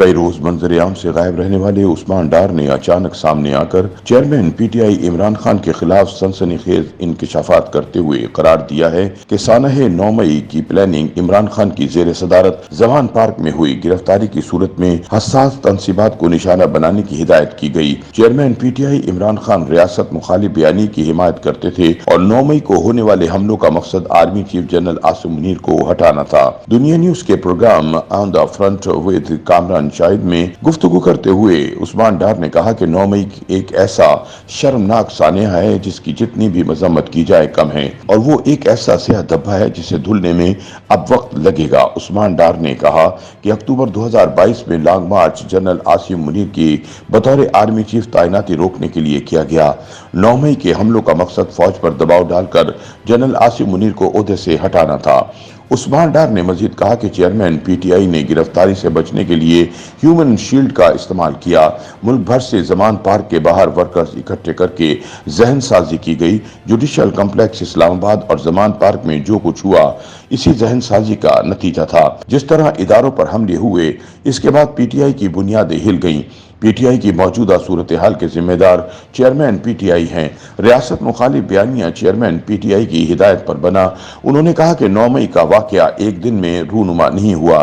कई रोज मंजर-ए-आम से गायब रहने वाले उस्मान डार ने अचानक सामने आकर चेयरमैन पीटीआई इमरान खान के खिलाफ सनसनीखेज इंकशाफात करते हुए करार दिया है कि सानह 9 मई की प्लानिंग इमरान खान की जेर सदारत जवान पार्क में हुई गिरफ्तारी की सूरत में हसास तनसीबात को निशाना बनाने की हिदायत की गई। चेयरमैन पीटीआई इमरान खान रियासत मुखालिफ बयानी की हिमायत करते थे और 9 मई को होने वाले हमलों का मकसद army chief general Asim Munir को हटाना था। दुनिया न्यूज के programme on the front with Kamran Shahid में गुफ्तगू करते हुए उस्मान डार ने कहा कि 9 मई एक ऐसा शर्मनाक सानिया है जिसकी जितनी भी मजम्मत की जाए कम है और वो एक ऐसा स्याह धब्बा है जिसे धुलने में अब वक्त लगेगा। उस्मान डार ने कहा कि अक्टूबर 2022 में लॉन्ग मार्च जनरल आसिम मुनीर की बतौर आर्मी चीफ तैनाती रोकने के लिए किया गया। 9 मई के हमलों का मकसद फौज पर दबाव डालकर जनरल आसिम मुनीर को ओहदे से हटाना था। उस्मान डार ने मजीद कहा कि चेयरमैन पीटीआई ने गिरफ्तारी से बचने के लिए ह्यूमन शील्ड का इस्तेमाल किया। मुल्क भर से जमान पार्क के बाहर वर्कर्स इकट्ठे करके जहन साजी की गई। जुडिशल कम्प्लेक्स इस्लामाबाद और जमान पार्क में जो कुछ हुआ इसी जहन साजी का नतीजा था। जिस तरह इदारों पर हमले हुए इसके बाद पीटीआई की बुनियादें हिल गईं। पीटीआई की मौजूदा सूरत हाल के जिम्मेदार चेयरमैन पीटीआई हैं। रियासत मुखालिफ बयानिया चेयरमैन पीटीआई की हिदायत पर बना। उन्होंने कहा कि 9 मई का वाकया एक दिन में रूनुमा नहीं हुआ।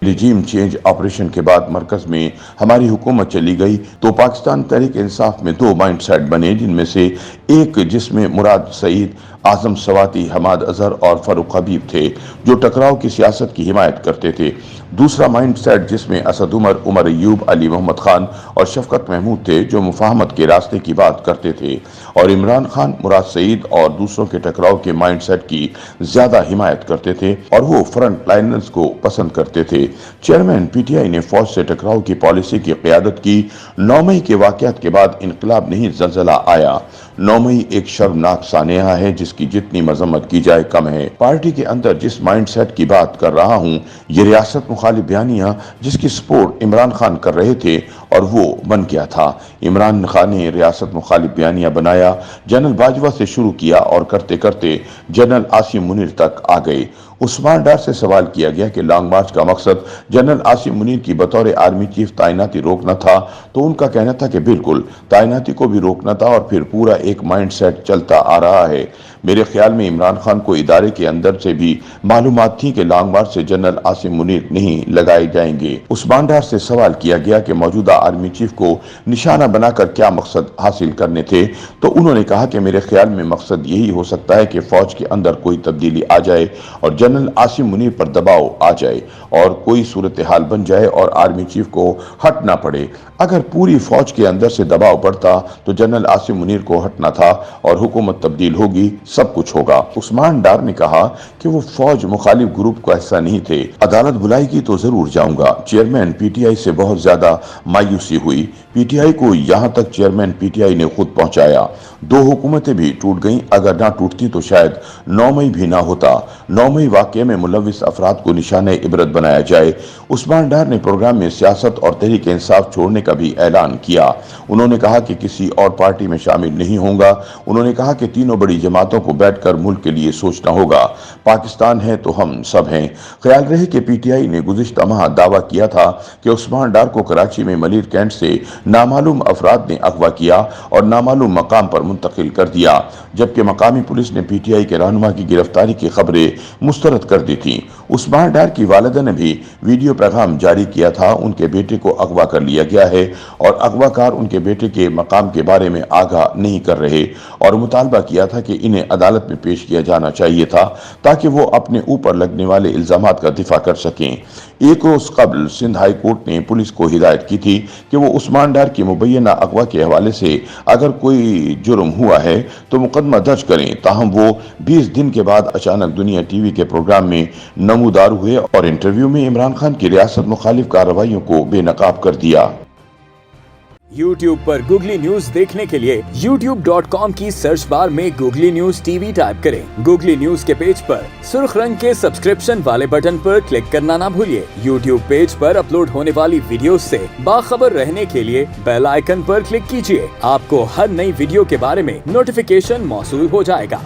रिजीम चेंज ऑपरेशन के बाद मरकज में हमारी हुकूमत चली गई तो पाकिस्तान तहरीक इंसाफ में 2 माइंड सेट बने, जिनमें से एक जिसमें मुराद सईद, आजम सवाती, हमाद अजहर और फरूक हबीब थे जो टकराव की सियासत की हिमायत करते थे। दूसरा माइंड सेट जिसमें असद उमर, उमर अयूब, अली मोहम्मद खान और शफकत महमूद थे जो मुफाहमत के रास्ते की बात करते थे और इमरान खान, मुराद सईद और दूसरों के टकराव के माइंड सेट की ज्यादा हिमायत करते थे और वो फ्रंट लाइनर्स को पसंद करते थे। चेयरमैन पीटीआई ने फौज से टकराव की पॉलिसी की क़यादत की। 9 मई के वाक़यात के बाद इनकलाब नहीं ज़लज़ला आया। 9 मई एक शर्मनाक सानिया है जिसकी जितनी मजम्मत की जाए कम है। पार्टी के अंदर जिस माइंड सेट की बात कर रहा हूँ ये रियासत मुखालिफ बयानिया जिसकी सपोर्ट इमरान खान कर रहे थे और वो बन गया था। इमरान खान ने रियासत मुखालिफ बयानिया बनाया, जनरल बाजवा से शुरू किया और करते करते जनरल आसिम मुनीर तक आ गए। उस्मान डार से सवाल किया गया कि लॉन्ग मार्च का मकसद जनरल आसिम मुनीर की बतौर आर्मी चीफ तैनाती रोकना था तो उनका कहना था कि बिल्कुल तैनाती को भी रोकना था और फिर पूरा एक माइंड सेट चलता आ रहा है। मेरे ख्याल में इमरान खान को इदारे के अंदर से भी मालूमात थी कि लॉन्ग मार्च से जनरल आसिम मुनीर नहीं लगाए जाएंगे। उस्मान डार से सवाल किया गया कि मौजूदा आर्मी चीफ को निशाना बनाकर क्या मकसद हासिल करने थे तो उन्होंने कहा कि मेरे ख्याल में मकसद यही हो सकता है कि फौज के अंदर कोई तब्दीली आ जाए और जनरल आसिम मुनीर पर दबाव आ जाए और कोई सूरत हाल बन जाए और आर्मी चीफ को हटना पड़े। अगर पूरी फौज के अंदर से दबाव पड़ता तो जनरल आसिम मुनीर को हटना था और हुकूमत तब्दील होगी, सब कुछ होगा। उस्मान डार ने कहा कि वो फौज मुखालिफ ग्रुप का हिस्सा नहीं थे। अदालत बुलाएगी तो जरूर जाऊंगा। चेयरमैन पीटीआई से बहुत ज्यादा मायूसी हुई। पीटीआई को यहाँ तक चेयरमैन पीटीआई ने खुद पहुंचाया। 2 हुकूमतें भी टूट गईं। अगर ना टूटती तो शायद 9 मई भी ना होता। 9 मई वाकये में मुलविस अफराद को निशाने इबरत बनाया जाए। उस्मान डार ने प्रोग्राम में सियासत और तहरीक इंसाफ छोड़ने का भी ऐलान किया। उन्होंने कहा कि किसी और पार्टी में शामिल नहीं होगा। उन्होंने कहा कि तीनों बड़ी जमातों को बैठकर मुल्क के लिए सोचना होगा। पाकिस्तान है तो हम सब हैं। ख्याल रहे कि पीटीआई ने गुज़िश्ता माह दावा किया था कि उस्मान डार को कराची में मलिर कैंट से नामालूम अफराद ने अगवा किया और नामालूम मकाम पर मुंतकिल कर दिया, जबकि मकामी पुलिस ने पीटीआई के रहनुमा की गिरफ्तारी की खबरें मुस्तरद कर दी थी। उस्मान डार की वालिदा ने भी वीडियो पैगाम जारी किया था। उनके बेटे को अगवा कर लिया गया है और अगवाकार उनके बेटे के मकाम के बारे में आगाह नहीं कर रहे और मुतालबा किया था कि इन्हें अदालत में पेश किया जाना चाहिए था ताकि वो अपने ऊपर लगने वाले इल्जामात का दिफा कर सकें। एक रोज कबल सिंध हाई कोर्ट ने पुलिस को हिदायत की थी कि वो उस्मान डार की मुबैना अगवा के हवाले से अगर कोई जुर्म हुआ है तो मुकदमा दर्ज करें। ताहम वो 20 दिन के बाद अचानक दुनिया टीवी के प्रोग्राम में नमूदार हुए और इंटरव्यू में इमरान खान की रियासत मुखालिफ कार्रवाइयों को बेनकाब कर दिया। YouTube पर गूगली न्यूज देखने के लिए youtube.com की सर्च बार में गूगली न्यूज टीवी टाइप करें। गूगली न्यूज के पेज पर सुर्ख रंग के सब्सक्रिप्शन वाले बटन पर क्लिक करना ना भूलिए। YouTube पेज पर अपलोड होने वाली वीडियोस से बाखबर रहने के लिए बेल आइकन पर क्लिक कीजिए। आपको हर नई वीडियो के बारे में नोटिफिकेशन मौसूल हो जाएगा।